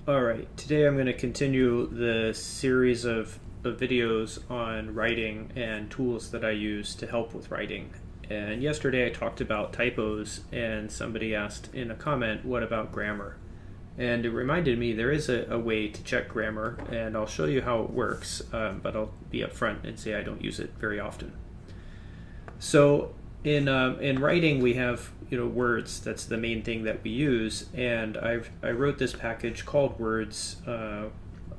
Alright, today I'm going to continue the series of videos on writing and tools that I use to help with writing. And yesterday I talked about typos, and somebody asked in a comment, what about grammar? And it reminded me there is a way to check grammar, and I'll show you how it works, but I'll be upfront and say I don't use it very often. So in writing we have words. That's the main thing that we use, and I wrote this package called Words.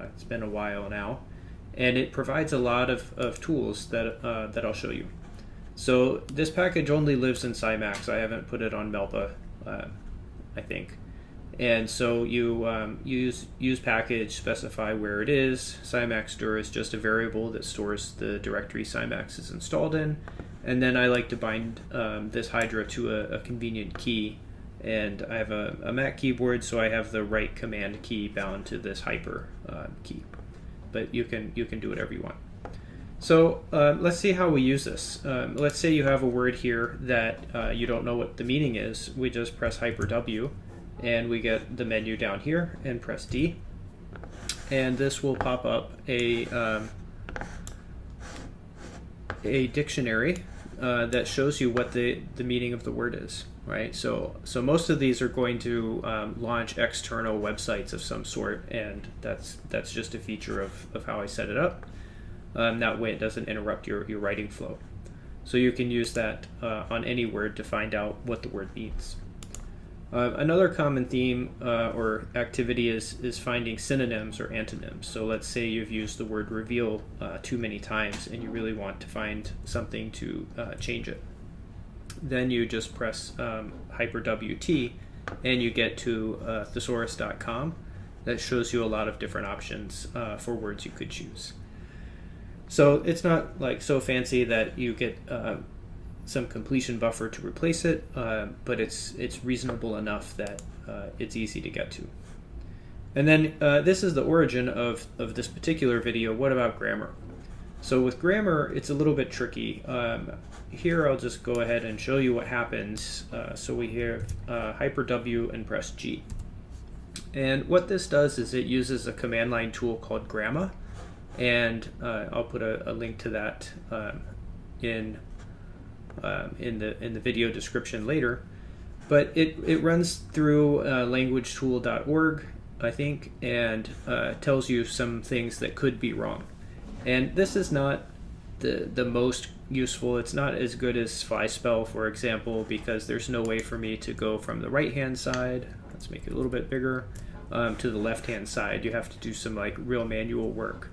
It's been a while now, and it provides a lot of tools that I'll show you. So this package only lives in scimax. I haven't put it on Melpa, I think. And so you use package, specify where it is. scimax_dir is just a variable that stores the directory scimax is installed in. And then I like to bind this Hydra to a convenient key. And I have a Mac keyboard, so I have the right command key bound to this hyper key. But you can do whatever you want. So let's see how we use this. Let's say you have a word here that you don't know what the meaning is. We just press hyper W, and we get the menu down here, and press D. And this will pop up a dictionary that shows you what the meaning of the word is, right? So most of these are going to launch external websites of some sort, and that's just a feature of how I set it up. That way it doesn't interrupt your writing flow. So you can use that on any word to find out what the word means. Another common theme or activity is finding synonyms or antonyms. So let's say you've used the word reveal too many times and you really want to find something to change it. Then you just press hyper WT and you get to thesaurus.com. That shows you a lot of different options for words you could choose. So it's not like so fancy that you get some completion buffer to replace it, but it's reasonable enough that it's easy to get to. And then this is the origin of this particular video. What about grammar? So with grammar, it's a little bit tricky. Here I'll just go ahead and show you what happens. So we have hyper W and press G. And what this does is it uses a command line tool called Gramma, and I'll put a link to that in the video description later. But it runs through languagetool.org, I think, and tells you some things that could be wrong. And this is not the most useful. It's not as good as spell, for example, because there's no way for me to go from the right hand side, let's make it a little bit bigger, to the left hand side. You have to do some real manual work.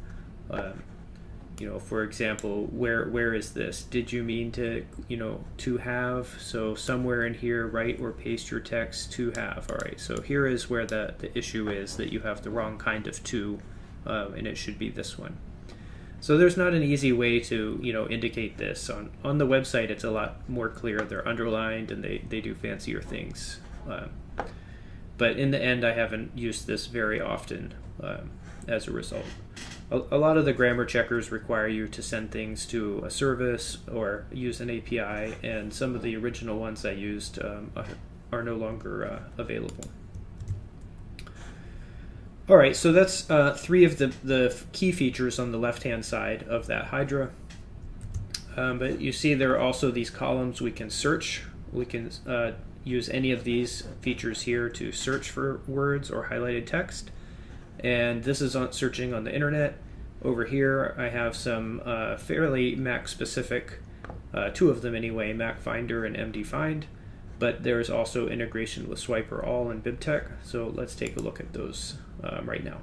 For example, where is this? Did you mean to have? So somewhere in here, write or paste your text to have. All right, so here is where the issue is, that you have the wrong kind of to, and it should be this one. So there's not an easy way to indicate this. On the website, it's a lot more clear. They're underlined and they do fancier things. But in the end, I haven't used this very often as a result. A lot of the grammar checkers require you to send things to a service or use an API, and some of the original ones I used are no longer available. All right, so that's three of the key features on the left-hand side of that Hydra. But you see there are also these columns we can search. We can use any of these features here to search for words or highlighted text. And this is on searching on the internet. Over here I have some fairly Mac specific, two of them anyway, Mac Finder and MD Find, but there's also integration with Swiper All and BibTeX. So let's take a look at those right now.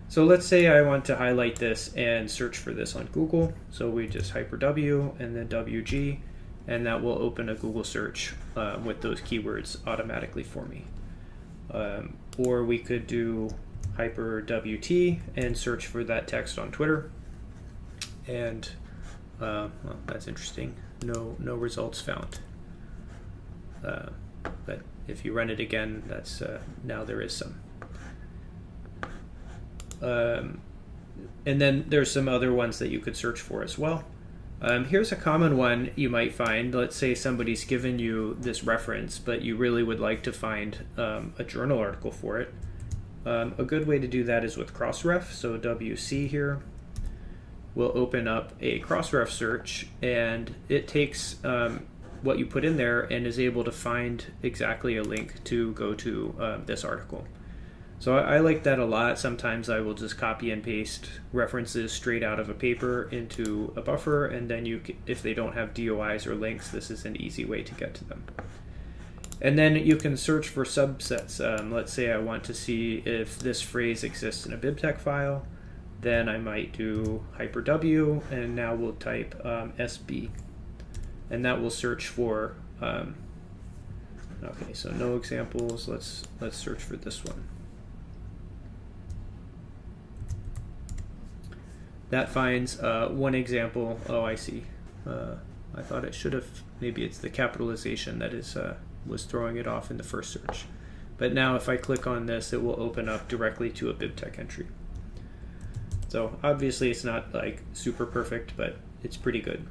So let's say I want to highlight this and search for this on Google. So we just hyper W and then WG, and that will open a Google search with those keywords automatically for me. Or we could do hyper WT and search for that text on Twitter, and well, that's interesting. No results found. But if you run it again, that's now there is some. And then there's some other ones that you could search for as well. Here's a common one you might find. Let's say somebody's given you this reference, but you really would like to find a journal article for it. A good way to do that is with Crossref. So WC here will open up a Crossref search, and it takes what you put in there and is able to find exactly a link to go to this article. So I like that a lot. Sometimes I will just copy and paste references straight out of a paper into a buffer, and then if they don't have DOIs or links, this is an easy way to get to them. And then you can search for subsets. Let's say I want to see if this phrase exists in a BibTeX file, then I might do hyper-W, and now we'll type SB, and that will search for. Okay, so no examples. Let's search for this one. That finds one example. Oh, I see. I thought it should have. Maybe it's the capitalization that was throwing it off in the first search. But now if I click on this, it will open up directly to a BibTeX entry. So obviously it's not like super perfect, but it's pretty good.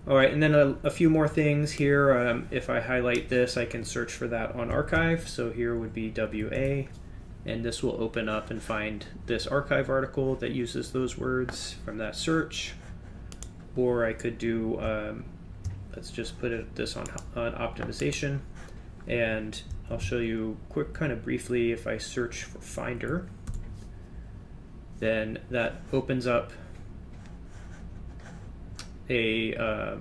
All right, and then a few more things here. If I highlight this, I can search for that on archive. So here would be WA. And this will open up and find this archive article that uses those words from that search. Or I could do, let's just put this on optimization. And I'll show you kind of briefly, if I search for Finder, then that opens up a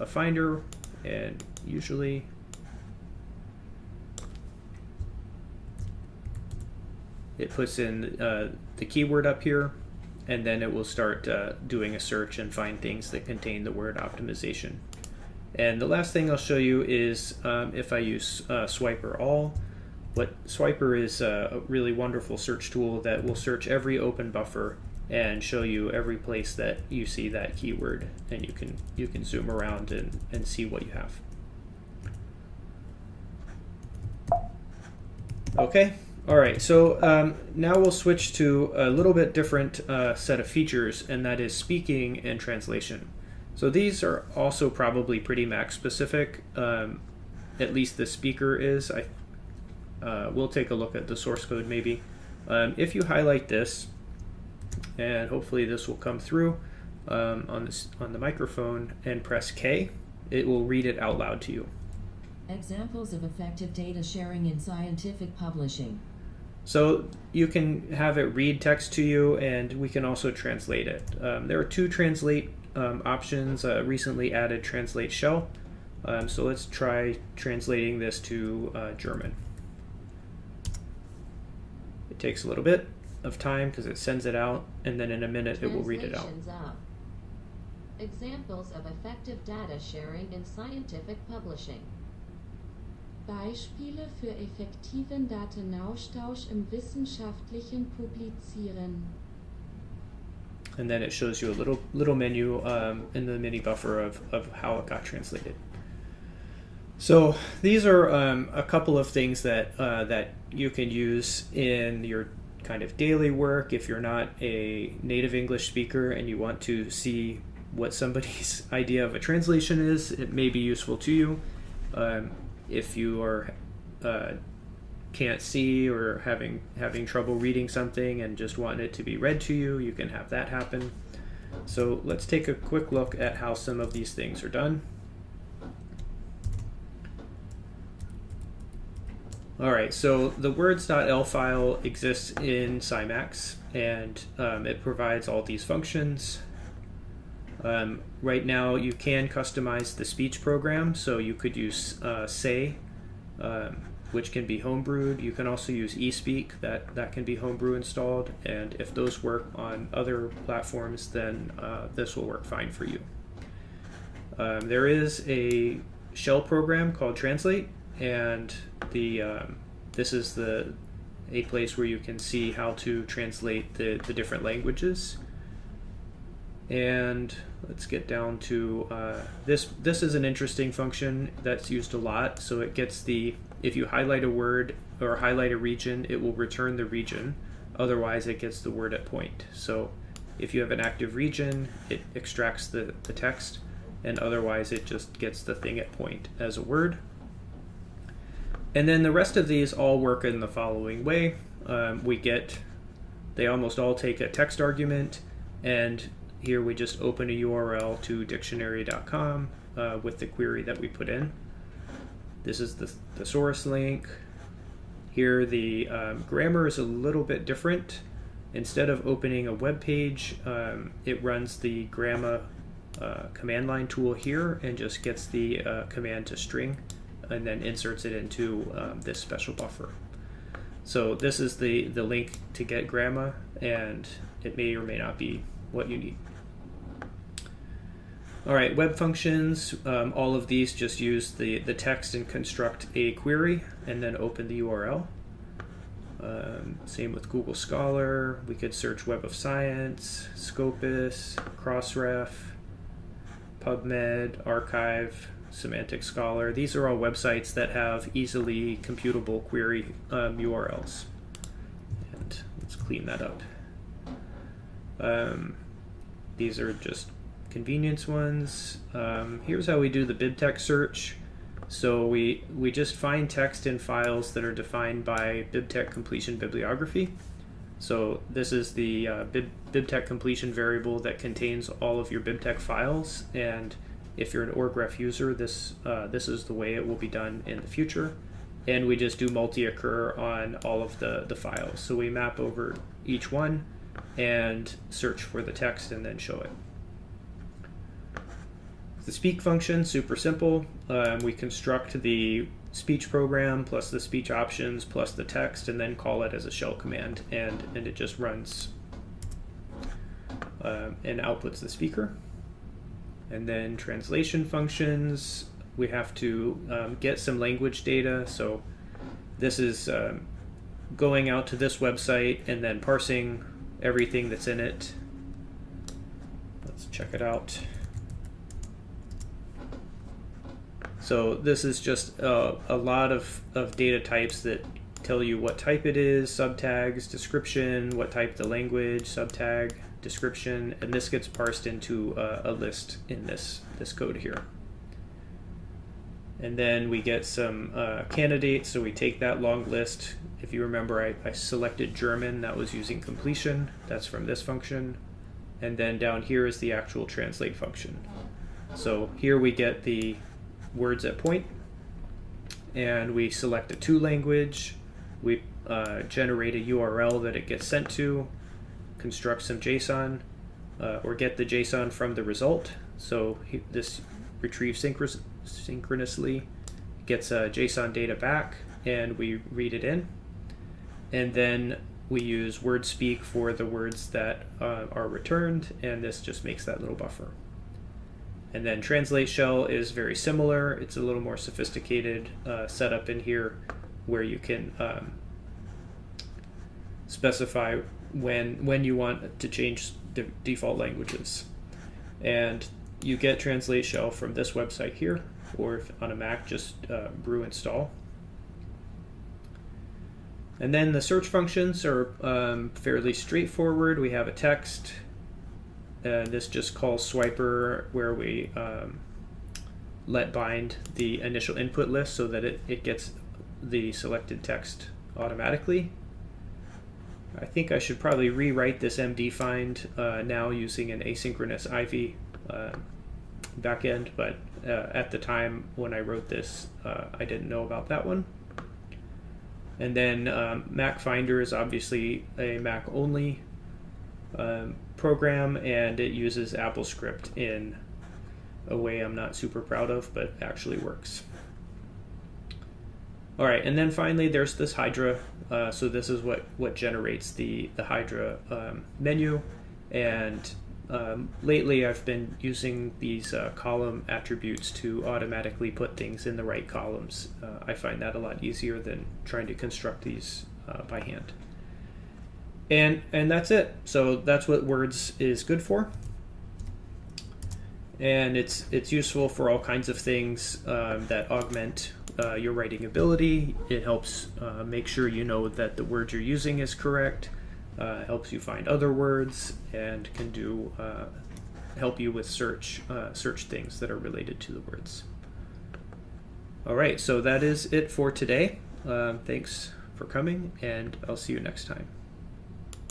Finder, and usually it puts in the keyword up here, and then it will start doing a search and find things that contain the word optimization. And the last thing I'll show you is if I use Swiper All. Swiper is a really wonderful search tool that will search every open buffer and show you every place that you see that keyword, and you can zoom around and see what you have. Okay. All right, so now we'll switch to a little bit different set of features, and that is speaking and translation. So these are also probably pretty Mac specific. At least the speaker is. We'll take a look at the source code maybe. If you highlight this, and hopefully this will come through on the microphone, and press K, it will read it out loud to you. Examples of effective data sharing in scientific publishing. So you can have it read text to you, and we can also translate it. There are two translate options, recently added translate shell. So let's try translating this to German. It takes a little bit of time because it sends it out, and then in a minute it will read it out. Examples of effective data sharing in scientific publishing. Beispiele für effektiven Datenaustausch im wissenschaftlichen Publizieren. And then it shows you a little menu in the mini buffer of how it got translated. So these are a couple of things that you can use in your kind of daily work. If you're not a native English speaker and you want to see what somebody's idea of a translation is, it may be useful to you. If you are can't see or having trouble reading something and just want it to be read to you, you can have that happen. So let's take a quick look at how some of these things are done. All right, so the words.el file exists in scimax, and it provides all these functions. Right now you can customize the speech program, so you could use Say, which can be homebrewed. You can also use eSpeak, that can be homebrew installed, and if those work on other platforms, then this will work fine for you. There is a shell program called Translate, and this is a place where you can see how to translate the different languages. And let's get down to this. This is an interesting function that's used a lot. So it gets if you highlight a word or highlight a region, it will return the region. Otherwise, it gets the word at point. So if you have an active region, it extracts the text, and otherwise it just gets the thing at point as a word. And then the rest of these all work in the following way. they almost all take a text argument, and here we just open a URL to dictionary.com with the query that we put in. This is the thesaurus link. Here the grammar is a little bit different. Instead of opening a web page, it runs the grammar command line tool here and just gets the command to string and then inserts it into this special buffer. So this is the link to get grammar, and it may or may not be what you need. All right, web functions, all of these just use the text and construct a query and then open the URL. Same with Google Scholar. We could search Web of Science, Scopus, Crossref, PubMed, Archive, Semantic Scholar. These are all websites that have easily computable query URLs. And let's clean that up. These are just convenience ones. Here's how we do the BibTeX search. So we just find text in files that are defined by BibTeX completion bibliography. So this is the BibTeX completion variable that contains all of your BibTeX files, and if you're an ORGreph user, this is the way it will be done in the future. And we just do multi-occur on all of the files. So we map over each one and search for the text and then show it. The speak function, super simple. We construct the speech program plus the speech options plus the text and then call it as a shell command, and it just runs and outputs the speaker. And then translation functions, we have to get some language data. So this is going out to this website and then parsing everything that's in it. Let's check it out. So this is just a lot of data types that tell you what type it is, subtags, description, what type the language, subtag, description, and this gets parsed into a list in this code here. And then we get some candidates, so we take that long list. If you remember, I selected German, that was using completion, that's from this function. And then down here is the actual translate function. So here we get the words at point, and we select a to language, we generate a URL that it gets sent to, construct some JSON, or get the JSON from the result. So this retrieves synchronously, gets JSON data back, and we read it in. And then we use WordSpeak for the words that are returned, and this just makes that little buffer. And then translate shell is very similar. It's a little more sophisticated setup in here where you can specify when you want to change the default languages. And you get translate shell from this website here, or if on a Mac, just brew install. And then the search functions are fairly straightforward. We have a text. This just calls swiper, where we let bind the initial input list so that it gets the selected text automatically. I think I should probably rewrite this MD find now using an asynchronous Ivy backend, but at the time when I wrote this, I didn't know about that one. And then Mac Finder is obviously a Mac only program, and it uses AppleScript in a way I'm not super proud of, but actually works. All right, and then finally there's this Hydra. So this is what generates the Hydra menu, and lately I've been using these column attributes to automatically put things in the right columns. I find that a lot easier than trying to construct these by hand. And that's it. So that's what Words is good for. And it's useful for all kinds of things that augment your writing ability. It helps make sure you know that the word you're using is correct. Helps you find other words, and can do help you with search things that are related to the words. All right, so that is it for today. Thanks for coming, and I'll see you next time.